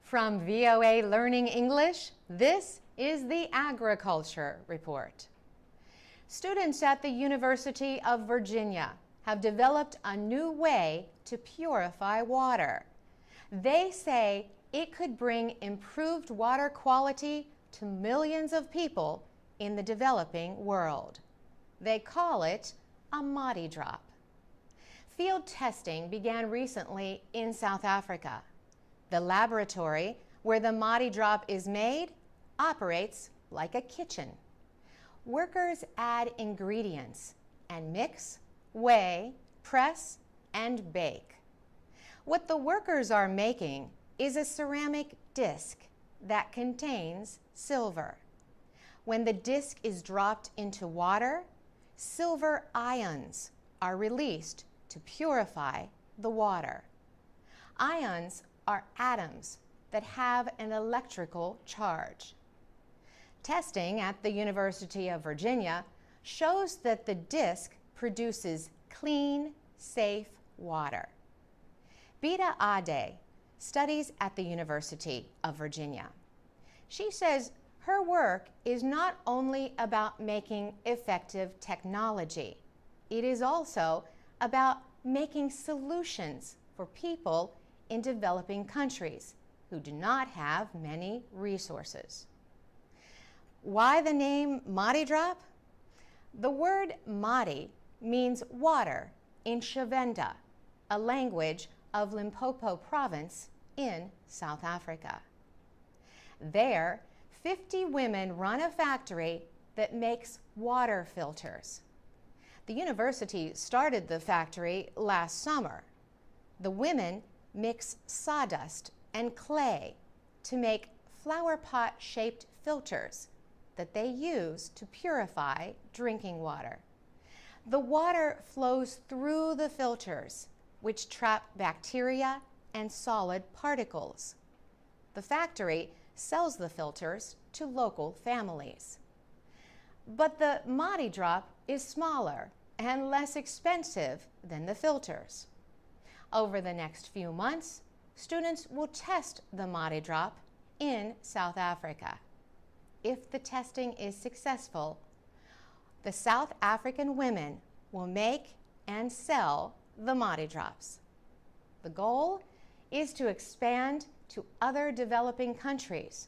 From VOA Learning English, this is the Agriculture Report. Students at the University of Virginia have developed a new way to purify water. They say it could bring improved water quality to millions of people in the developing world. They call it a Madi drop. Field testing began recently in South Africa. The laboratory where the Madi drop is made operates like a kitchen. Workers add ingredients and mix, weigh, press, and bake. What the workers are making is a ceramic disc that contains silver. When the disc is dropped into water, silver ions are released to purify the water. Ions are atoms that have an electrical charge. Testing at the University of Virginia shows that the disc produces clean, safe water. Bita Ade studies at the University of Virginia. She says her work is not only about making effective technology, it is also about making solutions for people in developing countries who do not have many resources. Why the name Madi drop? The word Madi means water in Shivenda, a language of Limpopo province in South Africa. There, 50 women run a factory that makes water filters. The university started the factory last summer. The women mix sawdust and clay to make flower pot-shaped filters that they use to purify drinking water. The water flows through the filters, which trap bacteria and solid particles. The factory sells the filters to local families. But the Madi drop is smaller and less expensive than the filters. Over the next few months, students will test the Madi drop in South Africa. If the testing is successful, the South African women will make and sell the Madi drops. The goal is to expand to other developing countries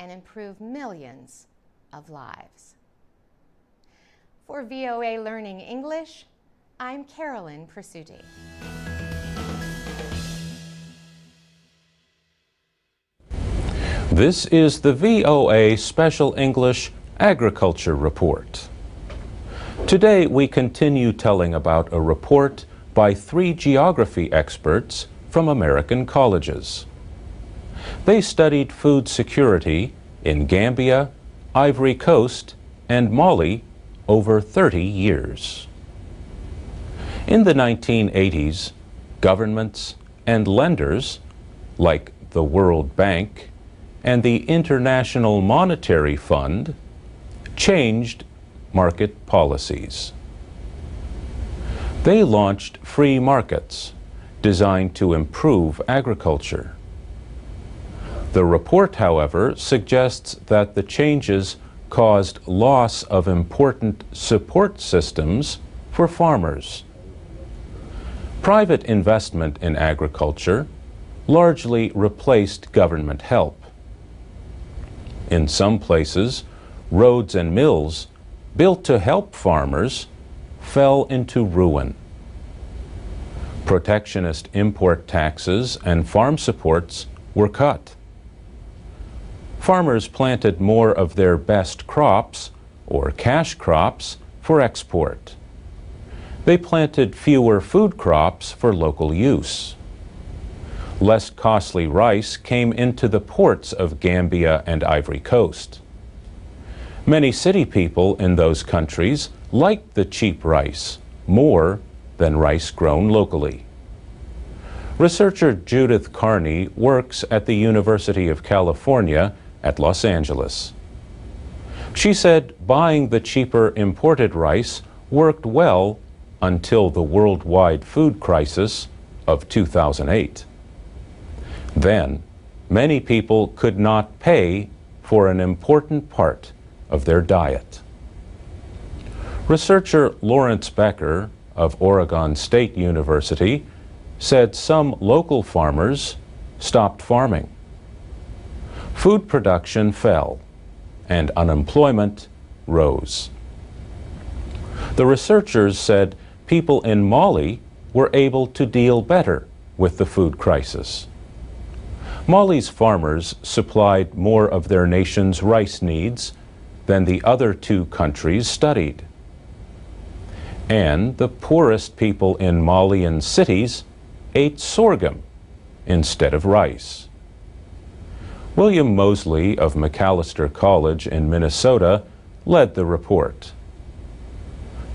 and improve millions of lives. For VOA Learning English, I'm Carolyn Presutti. This is the VOA Special English Agriculture Report. Today we continue telling about a report by 3 geography experts from American colleges. They studied food security in Gambia, Ivory Coast, and Mali over 30 years. In the 1980s, governments and lenders like the World Bank and the International Monetary Fund changed market policies. They launched free markets designed to improve agriculture. The report, however, suggests that the changes caused loss of important support systems for farmers. Private investment in agriculture largely replaced government help. In some places, roads and mills built to help farmers fell into ruin. Protectionist import taxes and farm supports were cut. Farmers planted more of their best crops, or cash crops, for export. They planted fewer food crops for local use. Less costly rice came into the ports of Gambia and Ivory Coast. Many city people in those countries liked the cheap rice more than rice grown locally. Researcher Judith Carney works at the University of California at Los Angeles. She said buying the cheaper imported rice worked well until the worldwide food crisis of 2008. Then, many people could not pay for an important part of their diet. Researcher Lawrence Becker of Oregon State University said some local farmers stopped farming. Food production fell and unemployment rose. The researchers said people in Mali were able to deal better with the food crisis. Mali's farmers supplied more of their nation's rice needs than the other two countries studied. And the poorest people in Malian cities ate sorghum instead of rice. William Mosley of Macalester College in Minnesota led the report.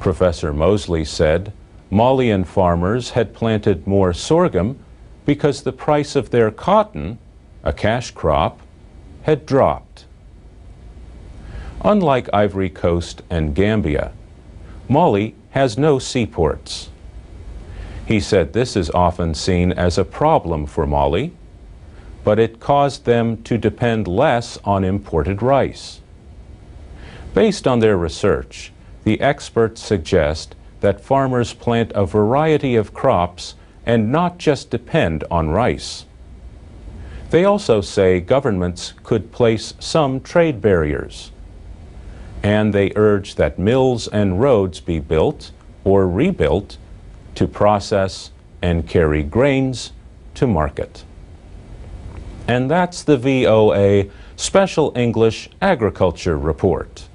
Professor Mosley said Malian farmers had planted more sorghum because the price of their cotton, a cash crop, had dropped. Unlike Ivory Coast and Gambia, Mali has no seaports. He said this is often seen as a problem for Mali, but it caused them to depend less on imported rice. Based on their research, the experts suggest that farmers plant a variety of crops and not just depend on rice. They also say governments could place some trade barriers. And they urge that mills and roads be built or rebuilt to process and carry grains to market. And that's the VOA Special English Agriculture Report.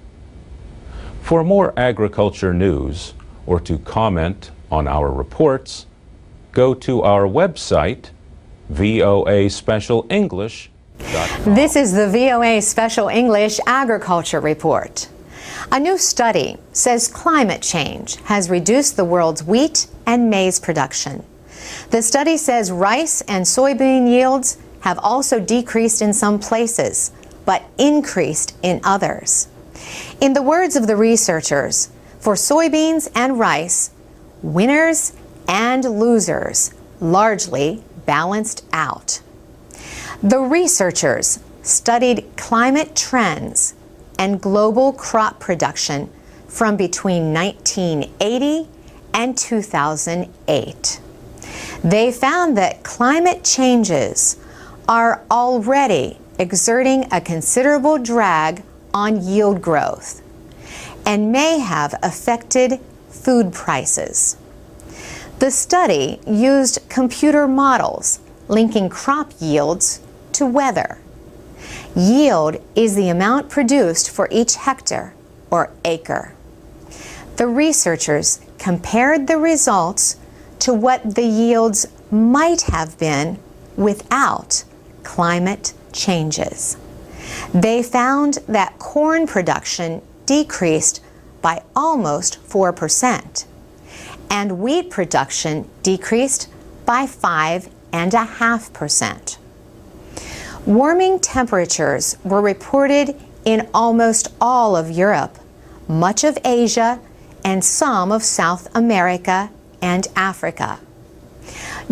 For more agriculture news or to comment on our reports, go to our website, voaspecialenglish.com. This is the VOA Special English Agriculture Report. A new study says climate change has reduced the world's wheat and maize production. The study says rice and soybean yields have also decreased in some places, but increased in others. In the words of the researchers, for soybeans and rice, winners and losers largely balanced out. The researchers studied climate trends and global crop production from between 1980 and 2008. They found that climate changes are already exerting a considerable drag on yield growth and may have affected food prices. The study used computer models linking crop yields to weather. Yield is the amount produced for each hectare or acre. The researchers compared the results to what the yields might have been without climate changes. They found that corn production decreased by almost 4%, and wheat production decreased by 5.5%. Warming temperatures were reported in almost all of Europe, much of Asia, and some of South America and Africa.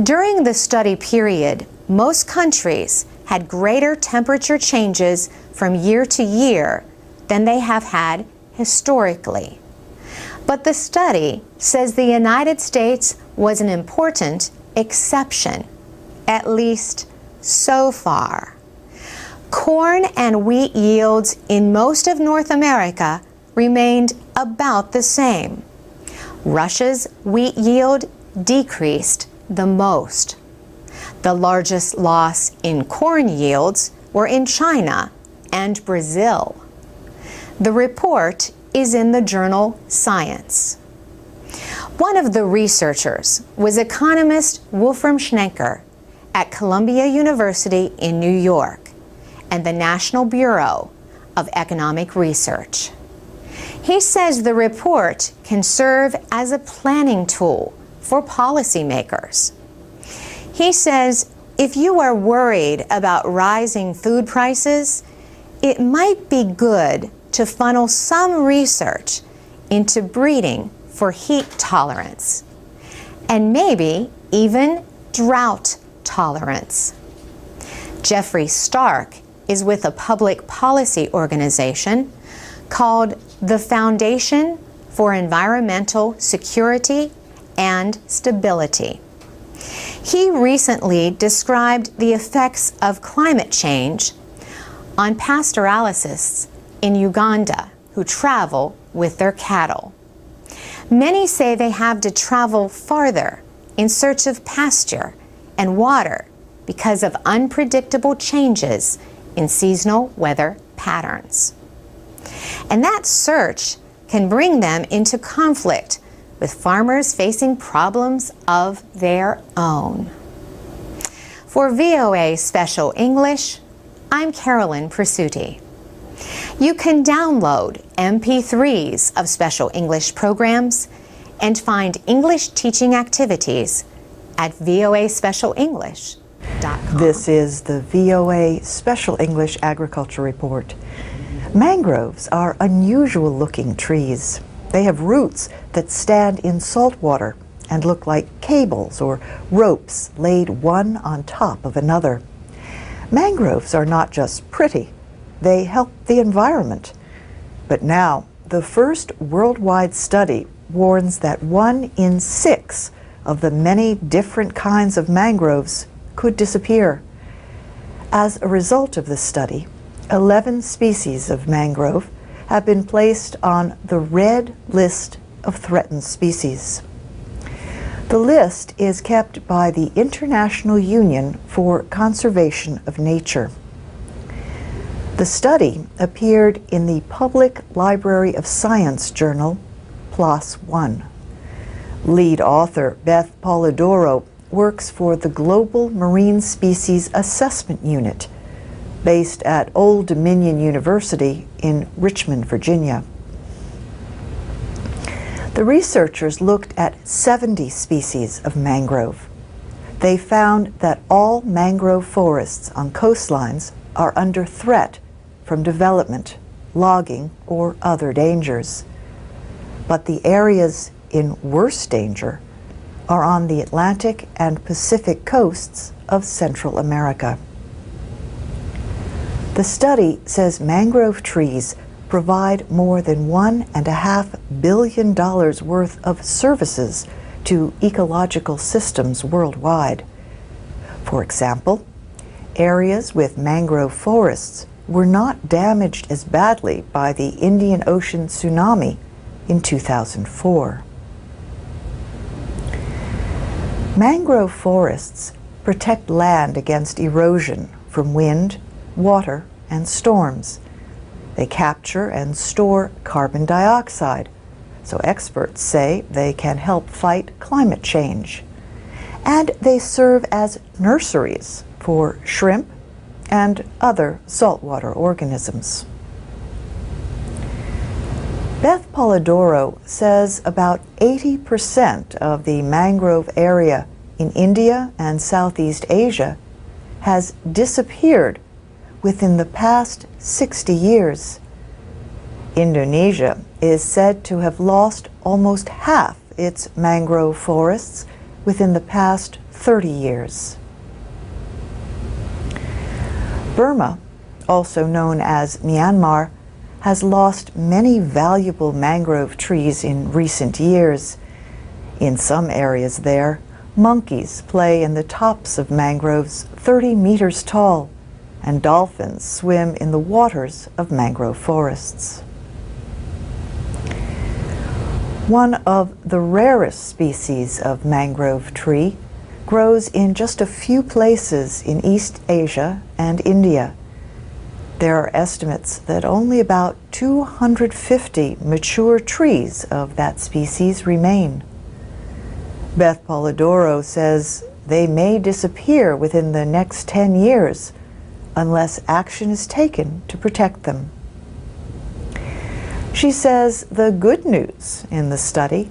During the study period, most countries had greater temperature changes from year to year than they have had historically. But the study says the United States was an important exception, at least so far. Corn and wheat yields in most of North America remained about the same. Russia's wheat yield decreased the most. The largest loss in corn yields were in China and Brazil. The report is in the journal Science. One of the researchers was economist Wolfram Schnenker at Columbia University in New York and the National Bureau of Economic Research. He says the report can serve as a planning tool for policymakers. He says if you are worried about rising food prices, it might be good to funnel some research into breeding for heat tolerance and maybe even drought tolerance. Jeffrey Stark is with a public policy organization called the Foundation for Environmental Security and Stability. He recently described the effects of climate change on pastoralists in Uganda who travel with their cattle. Many say they have to travel farther in search of pasture and water because of unpredictable changes in seasonal weather patterns. And that search can bring them into conflict with farmers facing problems of their own. For VOA Special English, I'm Carolyn Presutti. You can download MP3s of Special English programs and find English teaching activities at voaspecialenglish.com. This is the VOA Special English Agriculture Report. Mangroves are unusual-looking trees. They have roots that stand in salt water and look like cables or ropes laid one on top of another. Mangroves are not just pretty, they help the environment. But now, the first worldwide study warns that 1 in 6 of the many different kinds of mangroves could disappear. As a result of this study, 11 species of mangrove have been placed on the red list of threatened species. The list is kept by the International Union for Conservation of Nature. The study appeared in the Public Library of Science journal, PLOS One. Lead author Beth Polidoro works for the Global Marine Species Assessment Unit, based at Old Dominion University in Richmond, Virginia. The researchers looked at 70 species of mangrove. They found that all mangrove forests on coastlines are under threat from development, logging, or other dangers. But the areas in worse danger are on the Atlantic and Pacific coasts of Central America. The study says mangrove trees provide more than $1.5 billion worth of services to ecological systems worldwide. For example, areas with mangrove forests were not damaged as badly by the Indian Ocean tsunami in 2004. Mangrove forests protect land against erosion from wind, water, and storms. They capture and store carbon dioxide, so experts say they can help fight climate change. And they serve as nurseries for shrimp and other saltwater organisms. Beth Polidoro says about 80% of the mangrove area in India and Southeast Asia has disappeared within the past 60 years. Indonesia is said to have lost almost half its mangrove forests within the past 30 years. Burma, also known as Myanmar, has lost many valuable mangrove trees in recent years. In some areas there, monkeys play in the tops of mangroves 30 meters tall, and dolphins swim in the waters of mangrove forests. One of the rarest species of mangrove tree grows in just a few places in East Asia and India. There are estimates that only about 250 mature trees of that species remain. Beth Polidoro says they may disappear within the next 10 years unless action is taken to protect them. She says the good news in the study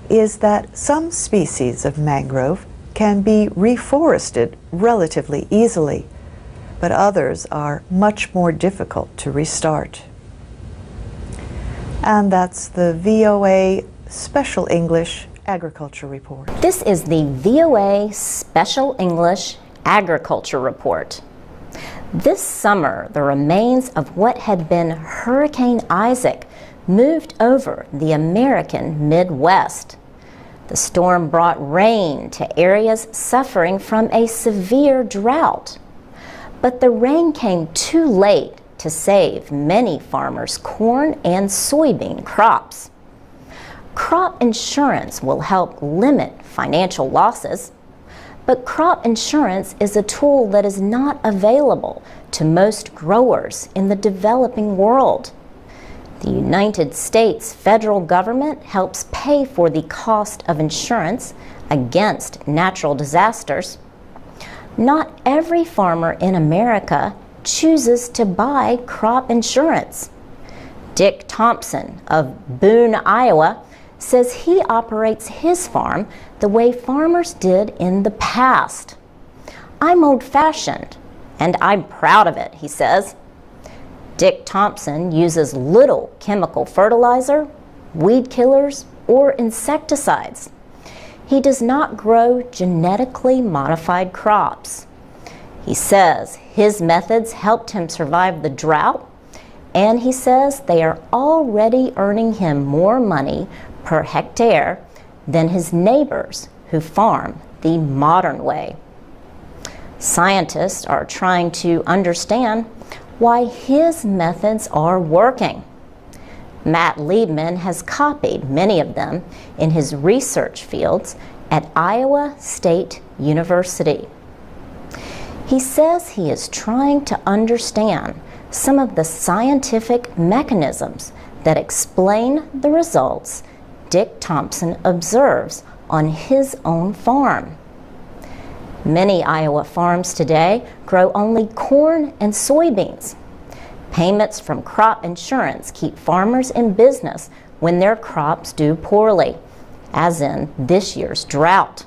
is that some species of mangrove can be reforested relatively easily, but others are much more difficult to restart. And that's the VOA Special English Agriculture Report. This is the VOA Special English Agriculture Report. This summer, the remains of what had been Hurricane Isaac moved over the American Midwest. The storm brought rain to areas suffering from a severe drought. But the rain came too late to save many farmers' corn and soybean crops. Crop insurance will help limit financial losses. But crop insurance is a tool that is not available to most growers in the developing world. The United States federal government helps pay for the cost of insurance against natural disasters. Not every farmer in America chooses to buy crop insurance. Dick Thompson of Boone, Iowa, says he operates his farm the way farmers did in the past. "I'm old-fashioned, and I'm proud of it," he says. Dick Thompson uses little chemical fertilizer, weed killers, or insecticides. He does not grow genetically modified crops. He says his methods helped him survive the drought, and he says they are already earning him more money per hectare than his neighbors who farm the modern way. Scientists are trying to understand why his methods are working. Matt Liebman has copied many of them in his research fields at Iowa State University. He says he is trying to understand some of the scientific mechanisms that explain the results Dick Thompson observes on his own farm. Many Iowa farms today grow only corn and soybeans. Payments from crop insurance keep farmers in business when their crops do poorly, as in this year's drought.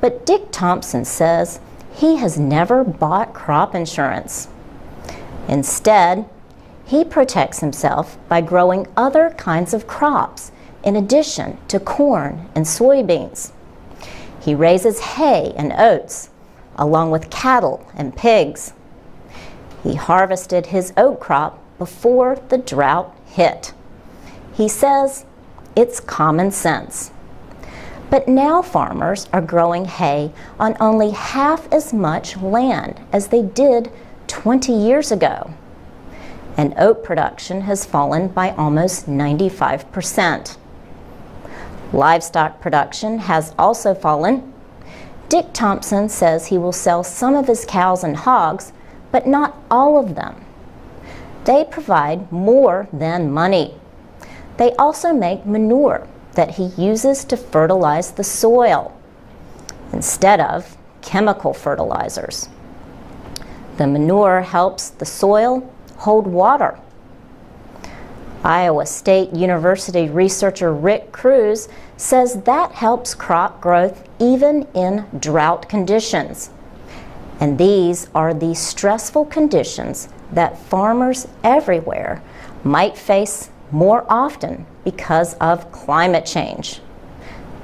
But Dick Thompson says he has never bought crop insurance. Instead, he protects himself by growing other kinds of crops in addition to corn and soybeans. He raises hay and oats, along with cattle and pigs. He harvested his oat crop before the drought hit. He says it's common sense. But now farmers are growing hay on only half as much land as they did 20 years ago. And oat production has fallen by almost 95%. Livestock production has also fallen. Dick Thompson says he will sell some of his cows and hogs, but not all of them. They provide more than money. They also make manure that he uses to fertilize the soil instead of chemical fertilizers. The manure helps the soil hold water. Iowa State University researcher Rick Cruz says that helps crop growth even in drought conditions. And these are the stressful conditions that farmers everywhere might face more often because of climate change.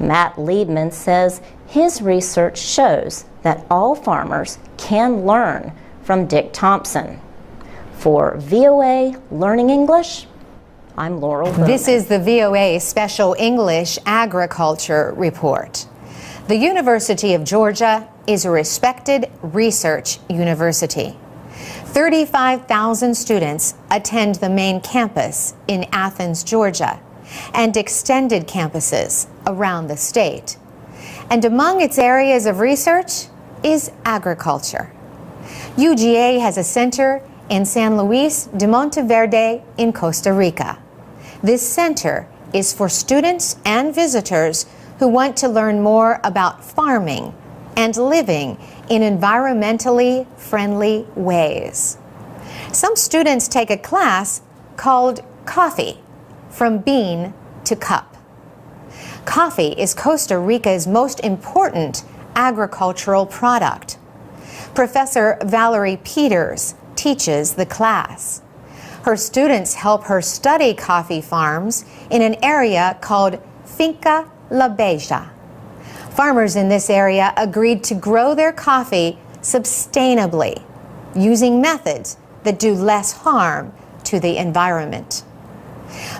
Matt Liebman says his research shows that all farmers can learn from Dick Thompson. For VOA Learning English, I'm Laurel Bowman. This is the VOA Special English Agriculture Report. The University of Georgia is a respected research university. 35,000 students attend the main campus in Athens, Georgia, and extended campuses around the state. And among its areas of research is agriculture. UGA has a center in San Luis de Monteverde in Costa Rica. This center is for students and visitors who want to learn more about farming and living in environmentally friendly ways. Some students take a class called Coffee, from bean to cup. Coffee is Costa Rica's most important agricultural product. Professor Valerie Peters teaches the class. Her students help her study coffee farms in an area called Finca La Beja. Farmers in this area agreed to grow their coffee sustainably using methods that do less harm to the environment.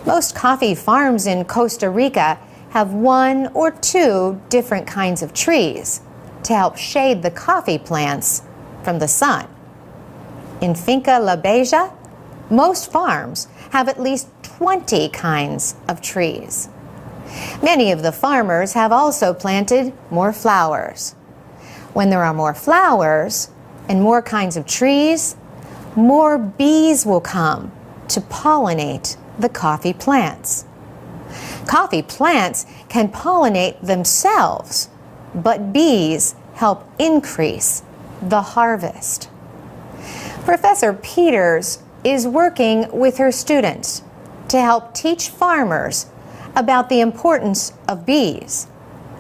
Most coffee farms in Costa Rica have 1 or 2 different kinds of trees to help shade the coffee plants from the sun. In Finca La Beja, most farms have at least 20 kinds of trees. Many of the farmers have also planted more flowers. When there are more flowers and more kinds of trees, more bees will come to pollinate the coffee plants. Coffee plants can pollinate themselves, but bees help increase the harvest. Professor Peters is working with her students to help teach farmers about the importance of bees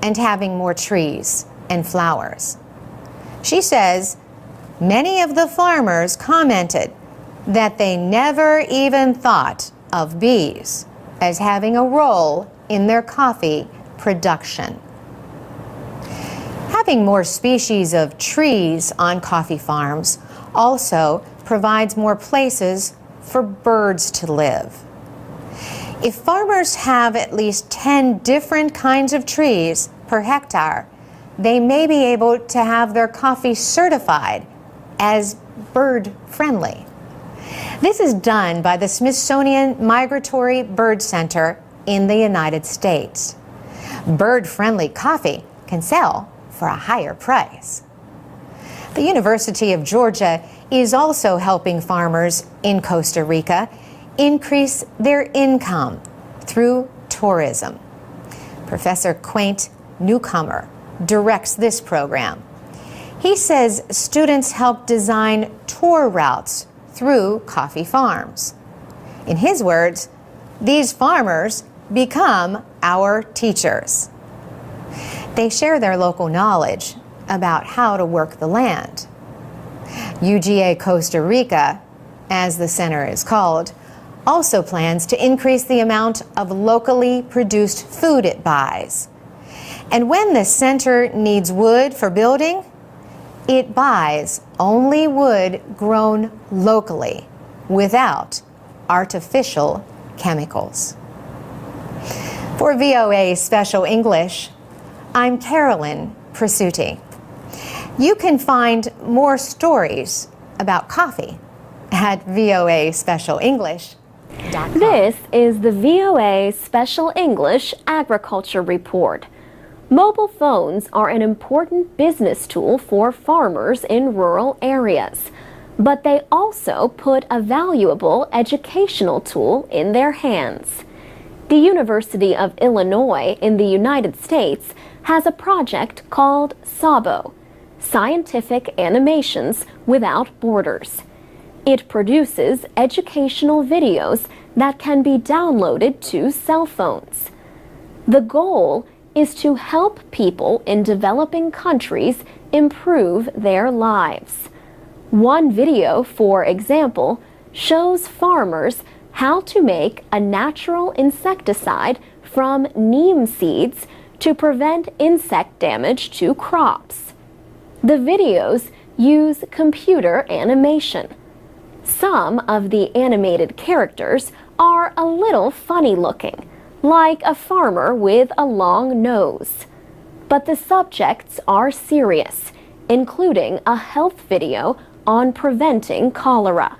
and having more trees and flowers. She says many of the farmers commented that they never even thought of bees as having a role in their coffee production. Having more species of trees on coffee farms also provides more places for birds to live. If farmers have at least 10 different kinds of trees per hectare, they may be able to have their coffee certified as bird-friendly. This is done by the Smithsonian Migratory Bird Center in the United States. Bird-friendly coffee can sell for a higher price. The University of Georgia is also helping farmers in Costa Rica increase their income through tourism. Professor Quaint Newcomer directs this program. He says students help design tour routes through coffee farms. In his words, these farmers become our teachers. They share their local knowledge about how to work the land. UGA Costa Rica, as the center is called, also plans to increase the amount of locally produced food it buys. And when the center needs wood for building, it buys only wood grown locally without artificial chemicals. For VOA Special English, I'm Carolyn Presutti. You can find more stories about coffee at voaspecialenglish.com. This is the VOA Special English Agriculture Report. Mobile phones are an important business tool for farmers in rural areas, but they also put a valuable educational tool in their hands. The University of Illinois in the United States has a project called SABO, Scientific Animations Without Borders. It produces educational videos that can be downloaded to cell phones. The goal is to help people in developing countries improve their lives. One video, for example, shows farmers how to make a natural insecticide from neem seeds to prevent insect damage to crops. The videos use computer animation. Some of the animated characters are a little funny looking, like a farmer with a long nose. But the subjects are serious, including a health video on preventing cholera.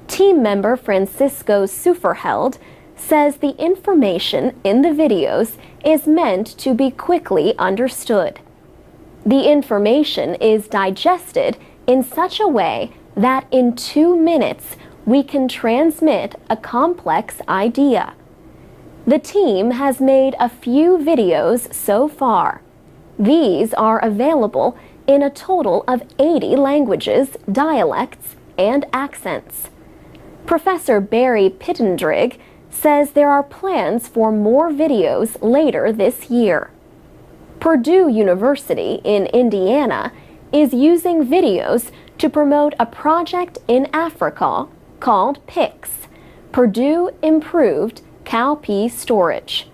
Team member Francisco Suferheld says the information in the videos is meant to be quickly understood. The information is digested in such a way that in 2 minutes we can transmit a complex idea. The team has made a few videos so far. These are available in a total of 80 languages, dialects, and accents. Professor Barry Pittendrigg says there are plans for more videos later this year. Purdue University in Indiana is using videos to promote a project in Africa called PICS, Purdue Improved Cowpea Storage.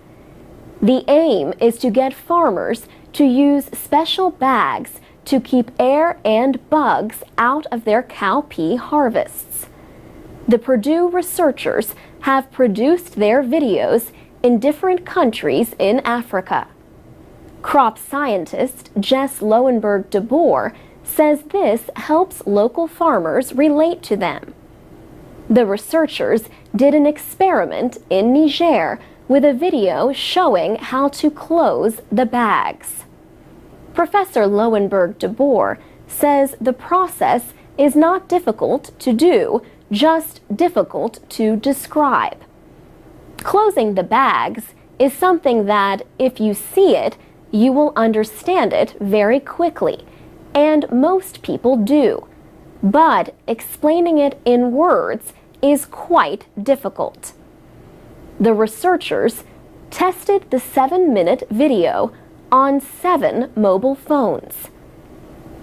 The aim is to get farmers to use special bags to keep air and bugs out of their cowpea harvests. The Purdue researchers have produced their videos in different countries in Africa. Crop scientist Jess Lowenberg de Boer says this helps local farmers relate to them. The researchers did an experiment in Niger with a video showing how to close the bags. Professor Lowenberg de Boer says the process is not difficult to do, just difficult to describe. Closing the bags is something that, if you see it, you will understand it very quickly, and most people do. But explaining it in words is quite difficult. The researchers tested the 7-minute video on 7 mobile phones.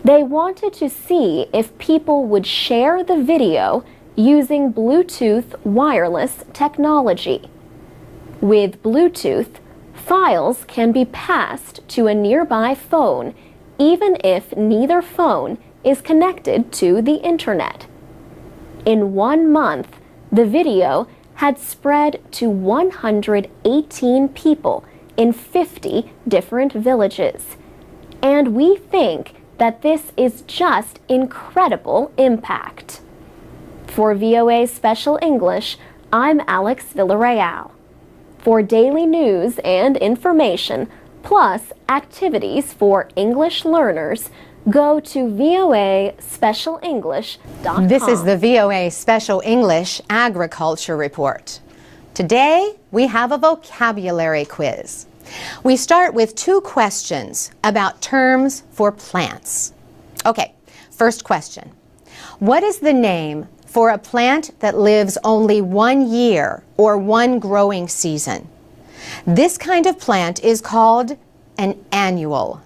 They wanted to see if people would share the video using Bluetooth wireless technology. With Bluetooth, files can be passed to a nearby phone even if neither phone is connected to the internet. In 1 month, the video had spread to 118 people in 50 different villages. And we think that this is just incredible impact. For VOA Special English, I'm Alex Villarreal. For daily news and information, plus activities for English learners, go to voaspecialenglish.com. This is the VOA Special English Agriculture Report. Today, we have a vocabulary quiz. We start with 2 questions about terms for plants. Okay, first question. What is the name for a plant that lives only 1 year or 1 growing season? This kind of plant is called an annual.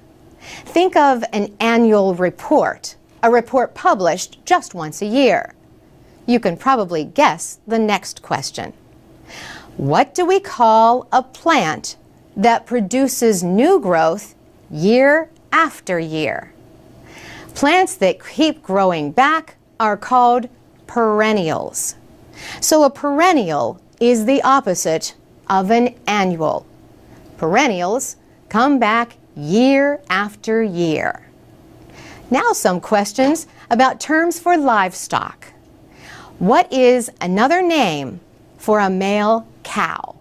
Think of an annual report, a report published just once a year. You can probably guess the next question. What do we call a plant that produces new growth year after year? Plants that keep growing back are called perennials. So a perennial is the opposite of an annual. Perennials come back year after year. Now some questions about terms for livestock. What is another name for a male cow?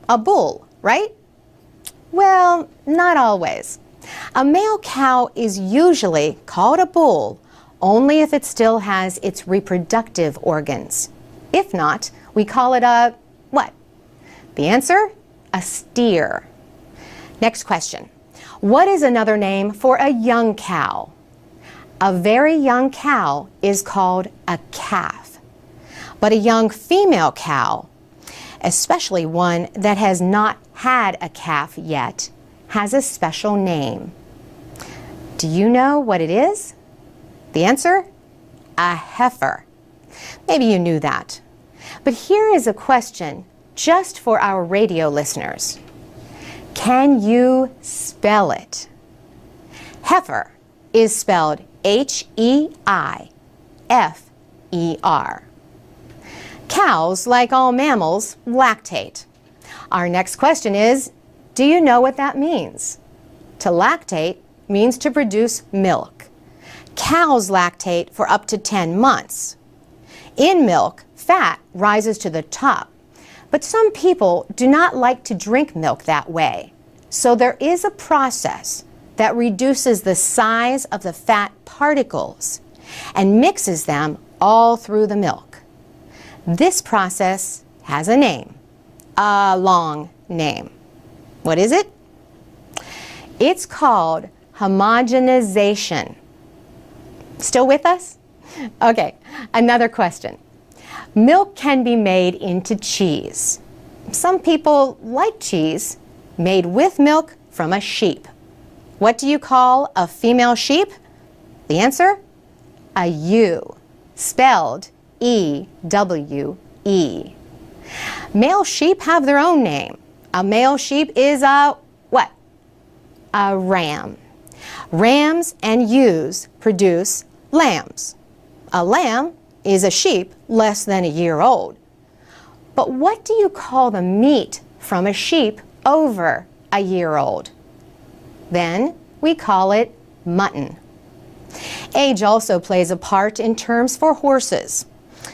A bull, right? Well, not always. A male cow is usually called a bull only if it still has its reproductive organs. If not, we call it a what? The answer? A steer. Next question. What is another name for a young cow? A very young cow is called a calf. But a young female cow, especially one that has not had a calf yet, has a special name. Do you know what it is? The answer? A heifer. Maybe you knew that. But here is a question just for our radio listeners. Can you spell it? Heifer is spelled H-E-I-F-E-R. Cows, like all mammals, lactate. Our next question is, do you know what that means? To lactate means to produce milk. Cows lactate for up to 10 months. In milk, fat rises to the top, but some people do not like to drink milk that way. So there is a process that reduces the size of the fat particles and mixes them all through the milk. This process has a name, a long name. What is it? It's called homogenization. Still with us? Okay, another question. Milk can be made into cheese. Some people like cheese made with milk from a sheep. What do you call a female sheep? The answer? A ewe, spelled E-W-E. Male sheep have their own name. A male sheep is a what? A ram. Rams and ewes produce lambs. A lamb is a sheep less than a year old. But what do you call the meat from a sheep over a year old? Then we call it mutton. Age also plays a part in terms for horses.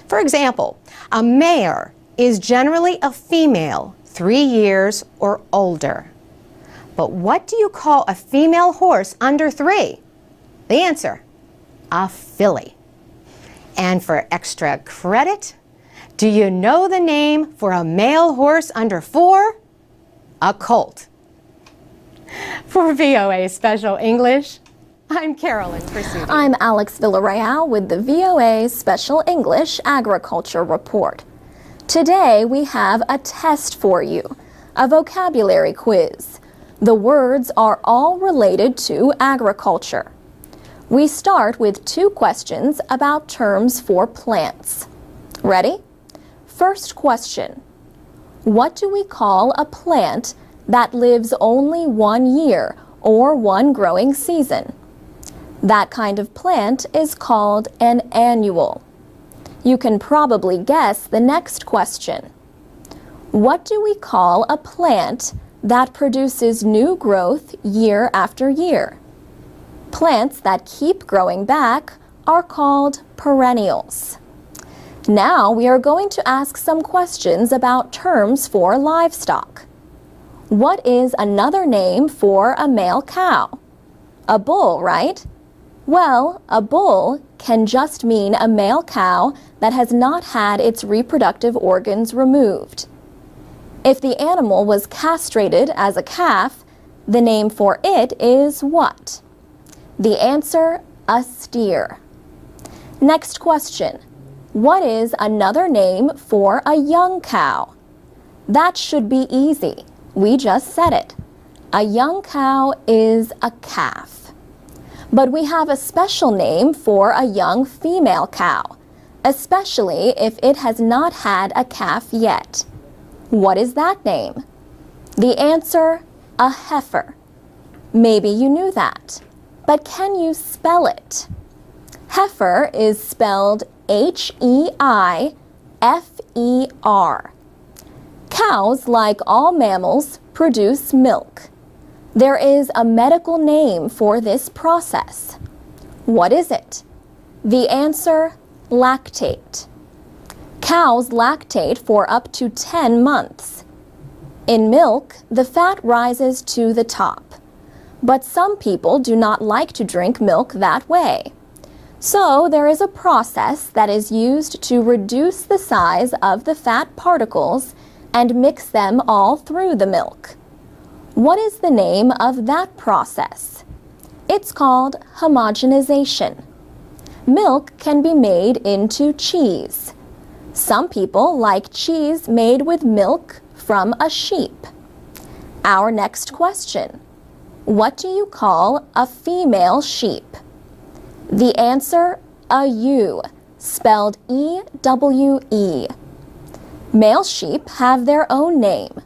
For example, a mare is generally a female 3 years or older. But what do you call a female horse under 3? The answer, a filly. And for extra credit, do you know the name for a male horse under 4? A colt. For VOA Special English, I'm Carolyn Pursuit. I'm Alex Villarreal with the VOA Special English Agriculture Report. Today we have a test for you, a vocabulary quiz. The words are all related to agriculture. We start with 2 questions about terms for plants. Ready? First question. What do we call a plant that lives only 1 year or 1 growing season? That kind of plant is called an annual. You can probably guess the next question. What do we call a plant that produces new growth year after year? Plants that keep growing back are called perennials. Now we are going to ask some questions about terms for livestock. What is another name for a male cow? A bull, right? Well, a bull can just mean a male cow that has not had its reproductive organs removed. If the animal was castrated as a calf, the name for it is what? The answer, a steer. Next question. What is another name for a young cow? That should be easy. We just said it. A young cow is a calf. But we have a special name for a young female cow, especially if it has not had a calf yet. What is that name? The answer, a heifer. Maybe you knew that, but can you spell it? Heifer is spelled H-E-I-F-E-R. Cows, like all mammals, produce milk. There is a medical name for this process. What is it? The answer, lactate. Cows lactate for up to 10 months. In milk, the fat rises to the top. But some people do not like to drink milk that way. So there is a process that is used to reduce the size of the fat particles and mix them all through the milk. What is the name of that process? It's called homogenization. Milk can be made into cheese. Some people like cheese made with milk from a sheep. Our next question. What do you call a female sheep? The answer, a ewe, spelled E-W-E. Male sheep have their own name.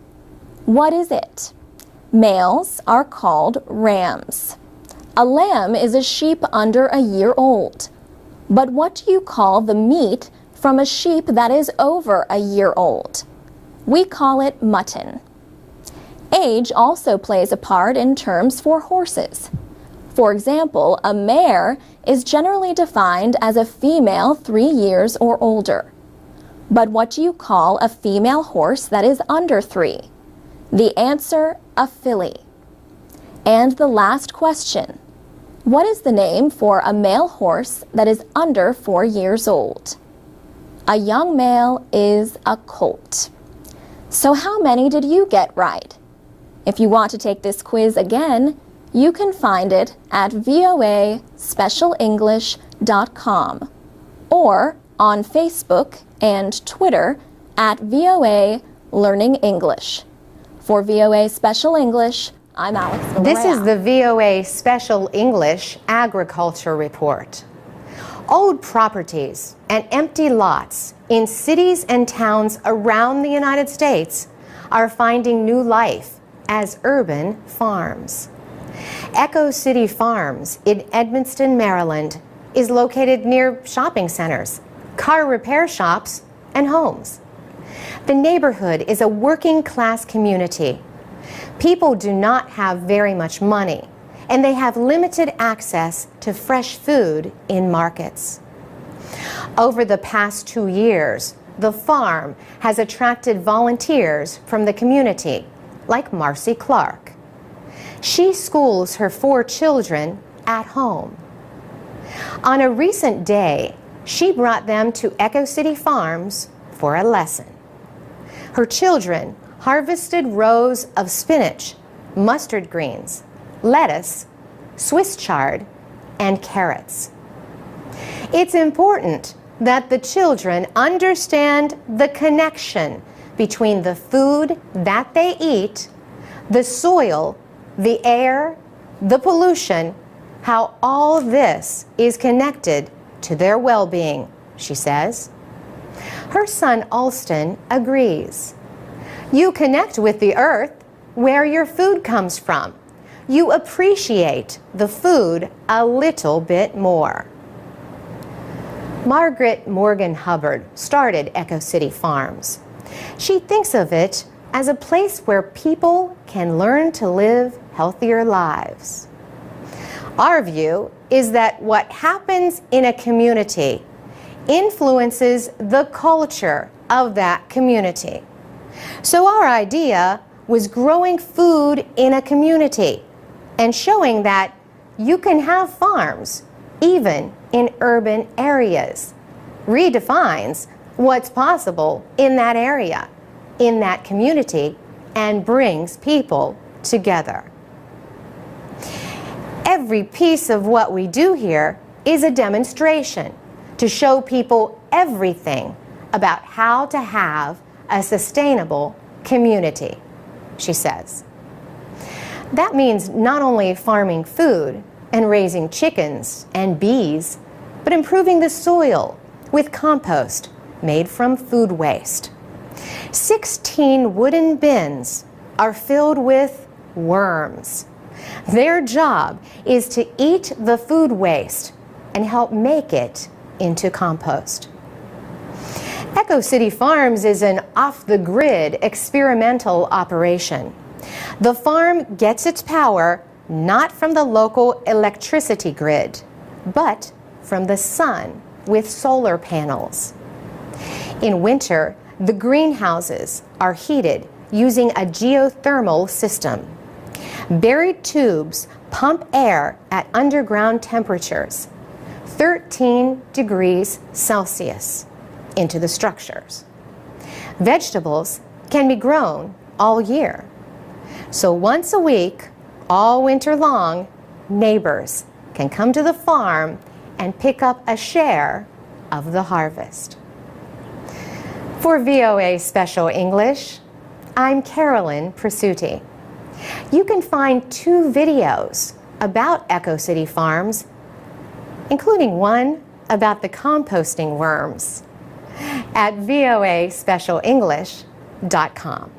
What is it? Males are called rams. A lamb is a sheep under a year old. But what do you call the meat from a sheep that is over a year old? We call it mutton. Age also plays a part in terms for horses. For example, a mare is generally defined as a female 3 years or older. But what do you call a female horse that is under 3? The answer, a filly. And the last question. What is the name for a male horse that is under 4 years old? A young male is a colt. So how many did you get right? If you want to take this quiz again, you can find it at voaspecialenglish.com or on Facebook and Twitter at VOA Learning English. For VOA Special English, I'm Alex Villarreal. This is the VOA Special English Agriculture Report. Old properties and empty lots in cities and towns around the United States are finding new life as urban farms. Echo City Farms in Edmonston, Maryland is located near shopping centers, car repair shops, and homes. The neighborhood is a working-class community. People do not have very much money, and they have limited access to fresh food in markets. Over the past 2 years, the farm has attracted volunteers from the community, like Marcy Clark. She schools her 4 children at home. On a recent day, she brought them to Echo City Farms for a lesson. Her children harvested rows of spinach, mustard greens, lettuce, Swiss chard, and carrots. It's important that the children understand the connection between the food that they eat, the soil, the air, the pollution, how all this is connected to their well-being, she says. Her son Alston agrees. You connect with the earth where your food comes from. You appreciate the food a little bit more. Margaret Morgan Hubbard started Echo City Farms. She thinks of it as a place where people can learn to live healthier lives. Our view is that what happens in a community influences the culture of that community. So our idea was growing food in a community and showing that you can have farms even in urban areas. Redefines what's possible in that area, in that community, and brings people together. Every piece of what we do here is a demonstration to show people everything about how to have a sustainable community, she says. That means not only farming food and raising chickens and bees, but improving the soil with compost made from food waste. 16 wooden bins are filled with worms. Their job is to eat the food waste and help make it into compost. Echo City Farms is an off-the-grid experimental operation. The farm gets its power not from the local electricity grid, but from the sun with solar panels. In winter, the greenhouses are heated using a geothermal system. Buried tubes pump air at underground temperatures, 13 degrees Celsius, into the structures. Vegetables can be grown all year. So once a week, all winter long, neighbors can come to the farm and pick up a share of the harvest. For VOA Special English, I'm Carolyn Presutti. You can find 2 videos about Echo City Farms, including one about the composting worms, at voaspecialenglish.com.